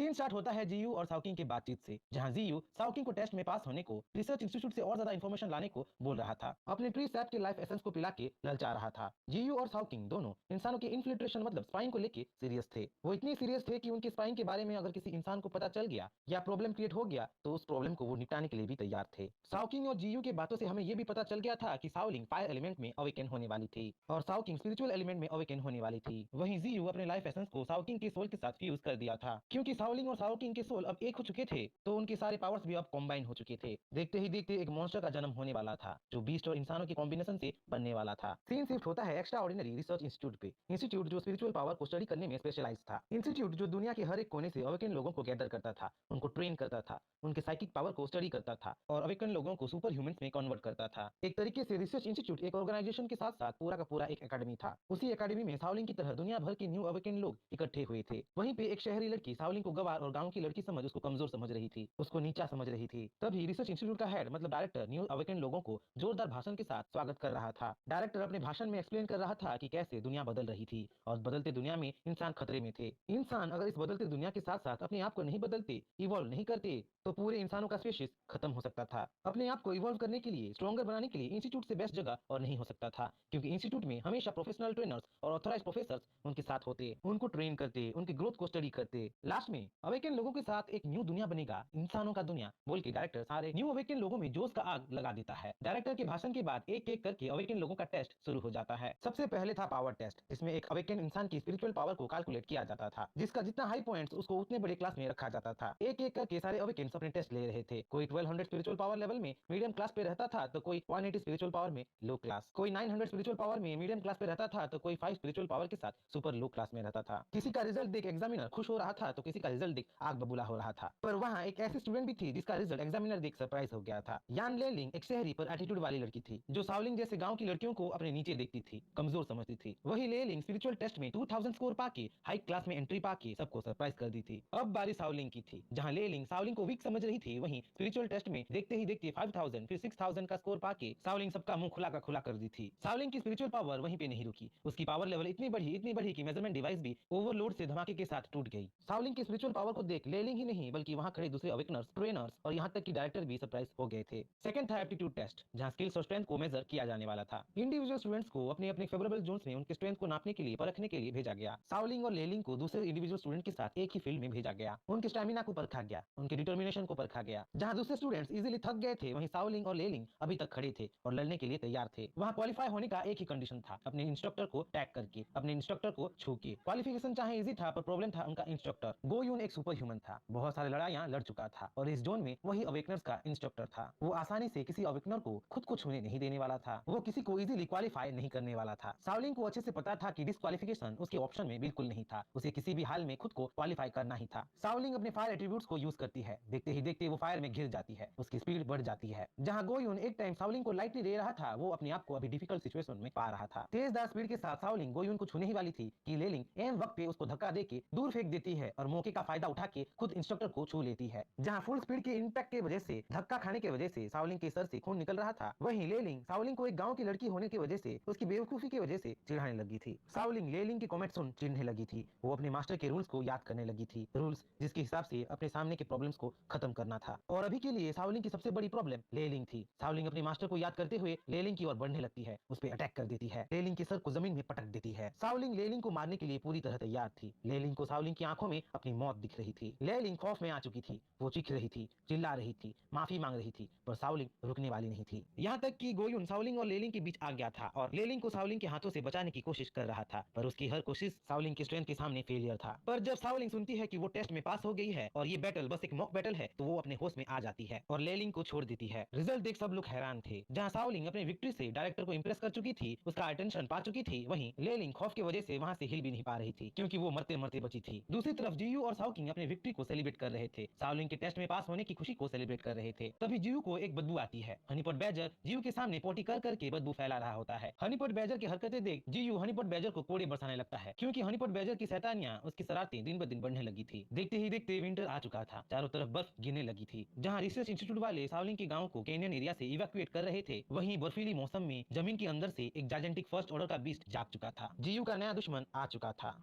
Scene start होता है जीयू और साओकिंग की बातचीत से, जहां जीयू साओकिंग को टेस्ट में पास होने को, रिसर्च इंस्टीट्यूट से और ज्यादा इंफॉर्मेशन लाने को बोल रहा था। अपने ट्री सैप के लाइफ एसेंस को पिला के ललचा रहा था। जीयू और साओकिंग दोनों इंसानों के इन्फिल्ट्रेशन मतलब स्पाइंग को लेके सीरियस थे। वो इतने सीरियस थे कि उनके स्पाइंग के बारे में अगर किसी इंसान को पता चल गया या प्रॉब्लम क्रिएट हो गया तो उस प्रॉब्लम को वो निपटाने के लिए भी तैयार थे। साओकिंग और जीयू के बातों से हमें ये भी पता चल गया था कि साओलिंग फायर एलिमेंट में अवेकन होने वाली थी और साओकिंग स्पिरिचुअल एलिमेंट में अवेकन होने वाली थी। वहीं जीयू अपने लाइफ एसेंस को साओकिंग के सोल के साथ फ्यूज कर दिया था। क्योंकि साओलिंग और साओकिंग के सोल अब एक हो चुके थे तो उनके सारे पावर्स भी अब कॉम्बाइन हो चुके थे। देखते ही देखते एक मॉन्स्टर का जन्म होने वाला था जो बीस्ट और इंसानों के कॉम्बिनेशन से बनने वाला था। सीन शिफ्ट होता है एक्स्ट्रा ऑर्डिनरी रिसर्च इंस्टीट्यूट पे। इंस्टीट्यूट जो स्पिरिचुअल पावर को स्टडी करने में स्पेशलाइज था। इंस्टीट्यूट जो दुनिया के हर एक कोने से अवेकन लोगों को गैदर करता था, उनको ट्रेन करता था, उनके साइकिक पावर को स्टडी करता था और अवेकन लोगों को सुपर ह्यूमंस में कन्वर्ट करता था। एक तरीके से रिसर्च इंस्टीट्यूट एक ऑर्गेनाइजेशन के साथ साथ पूरा का पूरा एक एकेडमी था। उसी एकेडमी में साओलिंग की तरह दुनिया भर के न्यू अवेकन लोग इकट्ठे हुए थे। वहीं पे एक शहरी लड़की साओलिंग को गवार और गांव की लड़की समझ उसको कमजोर समझ रही थी, उसको नीचा समझ रही थी। तभी रिसर्च इंस्टीट्यूट का हेड मतलब डायरेक्टर न्यू अवेकन लोगों को जोरदार भाषण के साथ स्वागत कर रहा था। डायरेक्टर अपने भाषण में एक्सप्लेन कर रहा था कि कैसे दुनिया बदल रही थी और बदलते दुनिया में इंसान खतरे में थे। इंसान अगर इस बदलते दुनिया के साथ साथ अपने आप को नहीं बदलते, इवॉल्व नहीं करते तो पूरे इंसानों का स्पीशीज खत्म हो सकता था। अपने आप को इवॉल्व करने के लिए, स्ट्रॉन्गर बनाने के लिए इंस्टीट्यूट से बेस्ट जगह और नहीं हो सकता था, क्योंकि इंस्टीट्यूट में हमेशा प्रोफेशनल ट्रेनर्स और ऑथराइज्ड प्रोफेसर्स उनके साथ होते, उनको ट्रेन करते, उनकी ग्रोथ को स्टडी करते। लास्ट में अवेकन लोगों के साथ एक न्यू दुनिया बनेगा, इंसानों का दुनिया बोल के डायरेक्टर सारे न्यू अवेकन लोगों में जोश का आग लगा देता है। डायरेक्टर के भाषण के बाद एक एक करके अवेकन लोगों का टेस्ट शुरू हो जाता है। सबसे पहले था पावर टेस्ट, जिसमें एक अवेकन इंसान की स्पिरिचुअल पावर को कैलकुलेट किया जाता था, जिसका जितना हाई पॉइंट्स उसको उतने बड़े क्लास में रखा जाता था। एक एक करके सारे अवेकन अपने टेस्ट ले रहे थे। कोई 1200 स्पिरिचुअल पावर लेवल में मीडियम क्लास पे रहता था तो कोई 180 स्पिरिचुअल पावर में लो क्लास, कोई 900 स्पिरिचुअल पावर में मीडियम क्लास पे रहता था तो कोई 5 स्पिरिचुअल पावर के साथ सुपर लो क्लास में रहता था। किसी का रिजल्ट देख एग्जामिनर खुश हो रहा था तो किसी का रिजल्ट देख आग बबूला हो रहा था। पर वहाँ एक ऐसी स्टूडेंट भी थी जिसका रिजल्ट एग्जामिनर देख सरप्राइज हो गया था। यान लेलिंग एक शहरी पर एटीट्यूड वाली लड़की थी जो साओलिंग जैसे गांव की लड़कियों को अपने नीचे देखती थी, कमजोर समझती थी। वही लेलिंग स्पिरिचुअल टेस्ट में 2000 स्कोर पाके हाई क्लास में एंट्री पाके सबको सरप्राइज कर दी थी। अब बारी साओलिंग की थी, जहाँ लेलिंग साओलिंग को वीक समझ रही थी, वहीं स्पिरिचुअल टेस्ट में देखते ही देखते 5000 फिर 6000 का स्कोर पाके साओलिंग सबका मुंह खुला का खुला कर दी थी। साओलिंग की स्पिरिचुअल पावर वहीं पे नहीं रुकी, उसकी पावर लेवल इतनी बढ़ी कि मेजरमेंट डिवाइस भी ओवरलोड से धमाके के साथ टूट गई। साओलिंग की स्पिरिचुअल पावर को देख लेलिंग ही नहीं बल्कि वहां खड़े दूसरे अवेकनर्स, ट्रेनर्स और यहाँ तक कि डायरेक्टर भी सरप्राइज हो गए थे। सेकंड था एप्टीट्यूड टेस्ट, जहां स्किल्स और स्ट्रेंथ को मेजर किया जाने वाला था। इंडिविजुअल स्टूडेंट्स को अपने अपने फेवरेबल जोन्स में उनके स्ट्रेंथ को नापने के लिए, परखने के लिए भेजा गया। साओलिंग और लेलिंग को दूसरे इंडिविजुअल स्टूडेंट के साथ एक ही फील्ड में भेजा गया। उनके स्टैमिना को परखा गया, उनके डिटर्मिनेशन को परखा गया। जहां दूसरे स्टूडेंट्स इजीली थक गए थे, वहीं साओलिंग और लेलिंग अभी तक खड़े थे और लड़ने के लिए तैयार थे। वहां क्वालिफाई होने का एक ही कंडीशन था, अपने इंस्ट्रक्टर को टैग करके, अपने इंस्ट्रक्टर को छू के। क्वालिफिकेशन चाहे इजी था पर प्रॉब्लम था उनका इंस्ट्रक्टर। गोयून एक सुपर ह्यूमन था, बहुत सारी लड़ाइयां लड़ चुका था और इस जोन में वही अवेकनर्स का इंस्ट्रक्टर था। वो आसानी से किसी अवेकनर को खुद को छूने नहीं देने वाला था, वो किसी को इजीली क्वालिफाई नहीं करने वाला था। साओलिंग को अच्छे से पता था कि डिस्क्वालिफिकेशन उसके ऑप्शन में बिल्कुल नहीं था, उसे किसी भी हाल में खुद को क्वालिफाई करना ही था। साओलिंग अपने फायर एट्रीब्यूट्स को यूज करती है, देखते ही देखते वो फायर में घिर जाती है, उसकी स्पीड बढ़ जाती है। जहां गोयून एक टाइम साओलिंग को लाइटली ले रहा था, वो अपने आप को अभी डिफिकल्ट सिचुएशन में पा रहा था। तेजदार स्पीड के साथ साओलिंग गोयून को छूने ही वाली थी कि लेलिंग एन वक्त पे उसको धक्का देके दूर फेंक देती है और मौके का फायदा उठा के खुद इंस्ट्रक्टर को छू लेती है। जहां फुल स्पीड के इंपैक्ट के वजह से, धक्का खाने की वजह से साओलिंग के सर से खून निकल रहा था, वहीं लेलिंग साओलिंग को एक गांव की लड़की होने की वजह से, उसकी बेवकूफी की वजह से चिढ़ाने लगी थी। साओलिंग लेलिंग के कमेंट सुन चिढ़ने लगी थी, वो अपने मास्टर के रूल्स को याद करने लगी थी, रूल्स जिसके हिसाब से अपने सामने के प्रॉब्लम्स को खत्म करना था। और अभी के लिए साओलिंग की सबसे बड़ी प्रॉब्लम लेलिंग थी। साओलिंग अपने मास्टर को याद करते हुए लेलिंग की ओर बढ़ने लगती है, उस पर अटैक कर देती है, लेलिंग के सर को जमीन में पटक देती है। साओलिंग लेलिंग को मारने के लिए पूरी तरह तैयार थी। लेलिंग को साओलिंग की आंखों में अपनी मौत दिख रही थी। लेलिंग खौफ में आ चुकी थी, वो चीख रही थी, चिल्ला रही थी, माफी मांग रही थी, पर साओलिंग रुकने वाली नहीं थी। यहाँ तक कि गोयुन साओलिंग और लेलिंग के बीच आ गया था और लेलिंग को साओलिंग के हाथों से बचाने की कोशिश कर रहा था, पर उसकी हर कोशिश साओलिंग की स्ट्रेंथ के सामने फेलियर था। पर जब साओलिंग सुनती है कि वो टेस्ट में पास हो गई है और ये बैटल बस एक मॉक बैटल है, तो वो अपने होश में आ जाती है और लेलिंग को छोड़ देती है। रिजल्ट देख सब लोग हैरान थे। जहाँ साओलिंग अपने विक्ट्री से डायरेक्टर को इंप्रेस कर चुकी थी, उसका अटेंशन पा चुकी थी, वहीं लेलिंग खौफ की वजह से वहां से हिल भी नहीं पा रही थी, क्योंकि वो मरते मरते बची थी। दूसरी तरफ जीयू और साओकिंग अपने विक्ट्री को सेलिब्रेट कर रहे थे, साओलिंग के टेस्ट में पास होने की खुशी को सेलिब्रेट कर रहे थे। तभी जीयू को एक बदबू आती है। हनीपॉट बैजर जीयू के सामने पोटी कर करके बदबू फैला रहा होता है। हनीपॉट बैजर की हरकतें देख जीयू हनीपॉट बैजर को कोड़े बरसाने लगता है, क्योंकि हनीपॉट बैजर की शैतानियां, उसकी शरारतें दिन ब दिन बढ़ने लगी थी। देखते ही देखते विंटर आ चुका था, चारों तरफ बर्फ गिरने लगी थी। जहाँ रिसर्च इंस्टीट्यूट वाले साओलिंग के गाँव को कैनियन एरिया से इवैक्यूएट कर रहे थे, वहीं बर्फीली मौसम में जमीन के अंदर से एक जायंटिक फर्स्ट ऑर्डर का बीस्ट जाग चुका था। जीयू का नया दुश्मन आ चुका था।